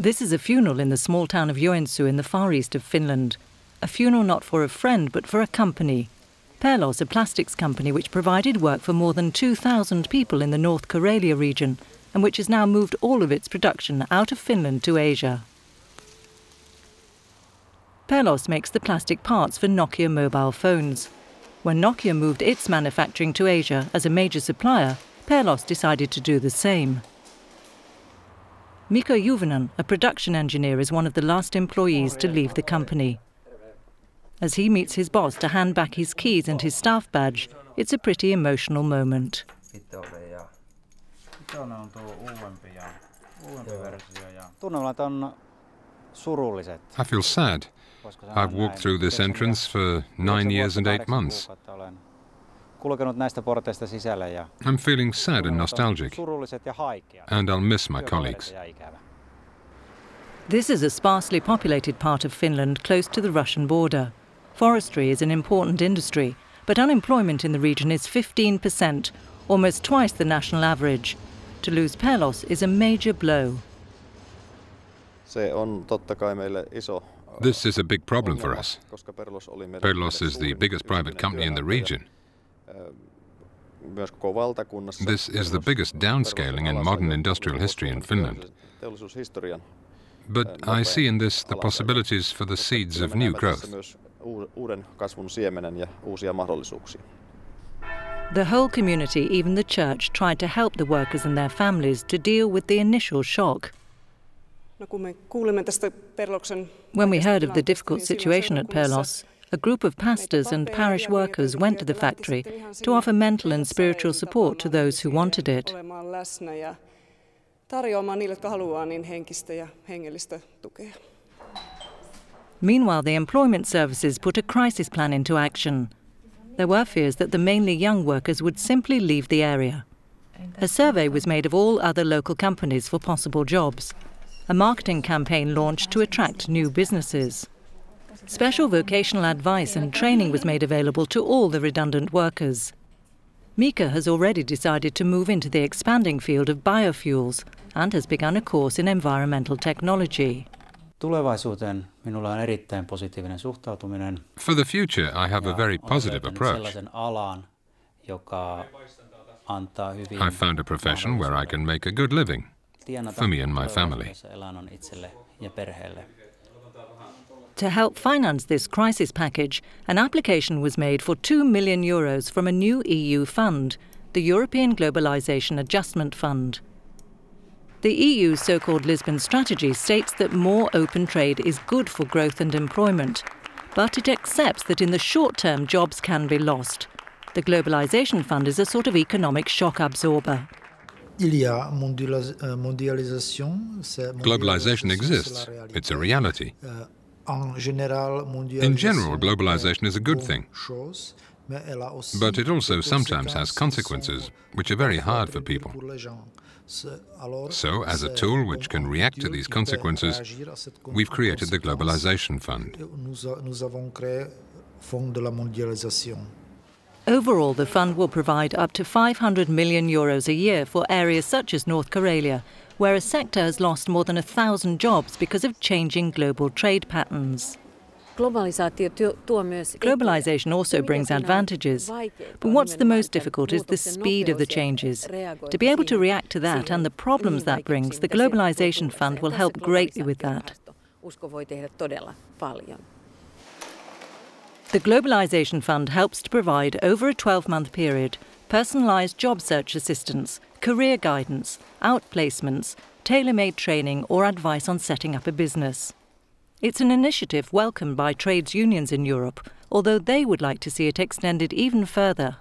This is a funeral in the small town of Joensuu in the far east of Finland. A funeral not for a friend, but for a company. Perlos, a plastics company which provided work for more than 2,000 people in the North Karelia region and which has now moved all of its production out of Finland to Asia. Perlos makes the plastic parts for Nokia mobile phones. When Nokia moved its manufacturing to Asia as a major supplier, Perlos decided to do the same. Mikko Juvonen, a production engineer, is one of the last employees to leave the company. As he meets his boss to hand back his keys and his staff badge, it's a pretty emotional moment. I feel sad. I've walked through this entrance for 9 years and 8 months. I'm feeling sad and nostalgic, and I'll miss my colleagues. This is a sparsely populated part of Finland close to the Russian border. Forestry is an important industry, but unemployment in the region is 15%, almost twice the national average. To lose Perlos is a major blow. This is a big problem for us. Perlos is the biggest private company in the region. This is the biggest downscaling in modern industrial history in Finland. But I see in this the possibilities for the seeds of new growth. The whole community, even the church, tried to help the workers and their families to deal with the initial shock. When we heard of the difficult situation at Perlos, a group of pastors and parish workers went to the factory to offer mental and spiritual support to those who wanted it. Meanwhile, the employment services put a crisis plan into action. There were fears that the mainly young workers would simply leave the area. A survey was made of all other local companies for possible jobs. A marketing campaign launched to attract new businesses. Special vocational advice and training was made available to all the redundant workers. Mika has already decided to move into the expanding field of biofuels and has begun a course in environmental technology. For the future, I have a very positive approach. I found a profession where I can make a good living for me and my family. To help finance this crisis package, an application was made for €2 million from a new EU fund, the European Globalisation Adjustment Fund. The EU's so-called Lisbon strategy states that more open trade is good for growth and employment, but it accepts that in the short term jobs can be lost. The Globalisation Fund is a sort of economic shock absorber. Globalization exists. It's a reality. In general, globalization is a good thing. But it also sometimes has consequences, which are very hard for people. So, as a tool which can react to these consequences, we've created the Globalization Fund. Overall, the fund will provide up to €500 million a year for areas such as North Karelia, where a sector has lost more than 1,000 jobs because of changing global trade patterns. Globalization also brings advantages, but what's the most difficult is the speed of the changes. To be able to react to that and the problems that brings, the Globalization Fund will help greatly with that. The Globalization Fund helps to provide, over a 12-month period, personalised job search assistance, career guidance, outplacements, tailor-made training or advice on setting up a business. It's an initiative welcomed by trades unions in Europe, although they would like to see it extended even further.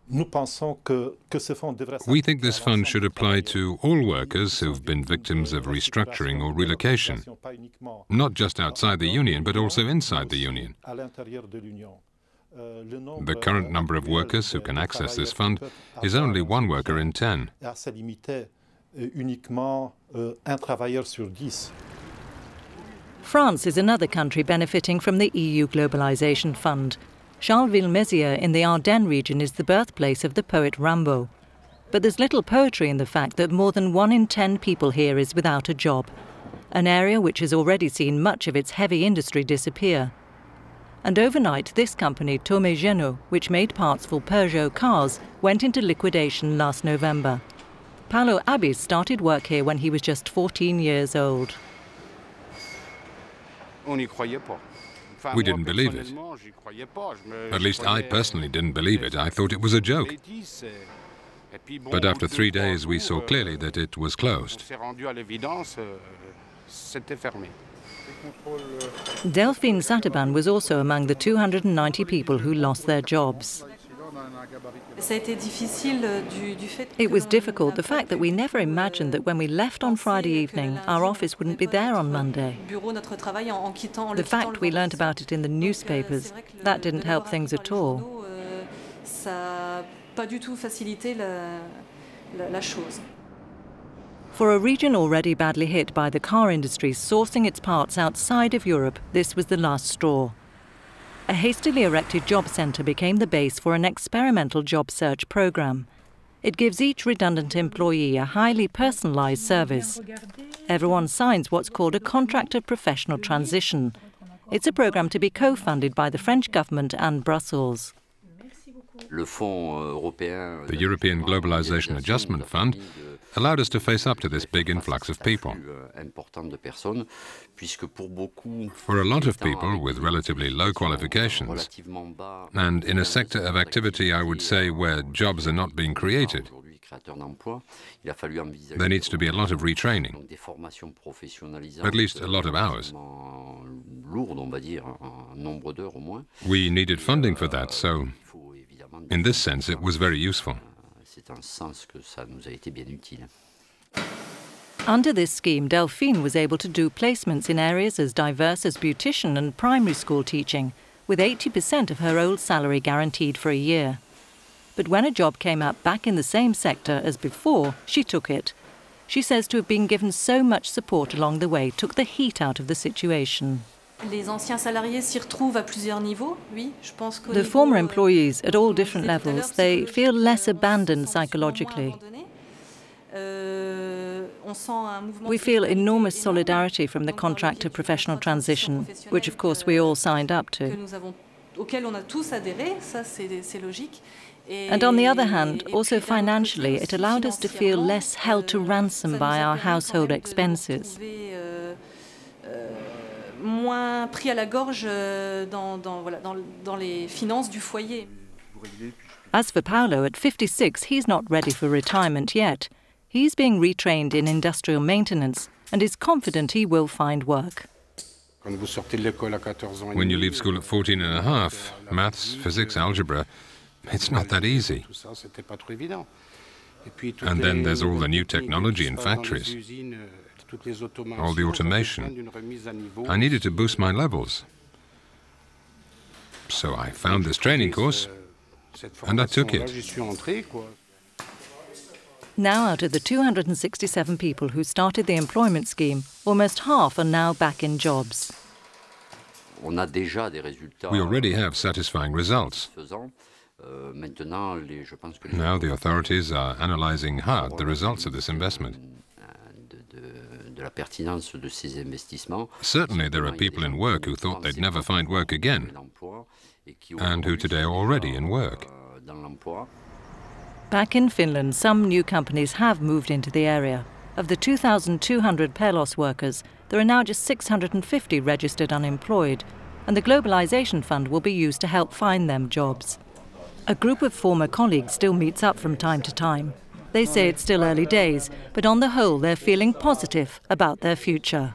We think this fund should apply to all workers who've been victims of restructuring or relocation, not just outside the Union, but also inside the Union. The current number of workers who can access this fund is only 1 worker in 10. France is another country benefiting from the EU Globalisation Fund. Charleville-Mézières in the Ardennes region is the birthplace of the poet Rimbaud. But there's little poetry in the fact that more than 1 in 10 people here is without a job. an area which has already seen much of its heavy industry disappear. And overnight, this company, Tomé Génaud, which made parts for Peugeot cars, went into liquidation last November. Paolo Abis started work here when he was just 14 years old. We didn't believe it. At least I personally didn't believe it. I thought it was a joke. But after 3 days, we saw clearly that it was closed. Delphine Sataban was also among the 290 people who lost their jobs. It was difficult, the fact that we never imagined that when we left on Friday evening, our office wouldn't be there on Monday. The fact we learnt about it in the newspapers, that didn't help things at all. For a region already badly hit by the car industry sourcing its parts outside of Europe, this was the last straw. A hastily erected job centre became the base for an experimental job search programme. It gives each redundant employee a highly personalised service. Everyone signs what's called a contract of professional transition. It's a programme to be co-funded by the French government and Brussels. The European Globalisation Adjustment Fund allowed us to face up to this big influx of people. For a lot of people with relatively low qualifications, and in a sector of activity, I would say, where jobs are not being created, there needs to be a lot of retraining, at least a lot of hours. We needed funding for that, so in this sense it was very useful. Under this scheme, Delphine was able to do placements in areas as diverse as beautician and primary school teaching, with 80% of her old salary guaranteed for a year. But when a job came up back in the same sector as before, she took it. She says to have been given so much support along the way took the heat out of the situation. The former employees, at all different levels, they feel less abandoned psychologically. We feel enormous solidarity from the contract of professional transition, which of course we all signed up to. And on the other hand, also financially, it allowed us to feel less held to ransom by our household expenses. As for Paolo, at 56, he's not ready for retirement yet. He's being retrained in industrial maintenance and is confident he will find work. When you leave school at 14 and a half, maths, physics, algebra, it's not that easy. And then there's all the new technology in factories, all the automation. I needed to boost my levels. So I found this training course and I took it. Now, out of the 267 people who started the employment scheme, almost half are now back in jobs. We already have satisfying results. Now the authorities are analysing hard the results of this investment. Certainly there are people in work who thought they'd never find work again, and who today are already in work. Back in Finland, some new companies have moved into the area. Of the 2,200 Perlos workers, there are now just 650 registered unemployed, and the Globalisation Fund will be used to help find them jobs. A group of former colleagues still meets up from time to time. They say it's still early days, but on the whole they're feeling positive about their future.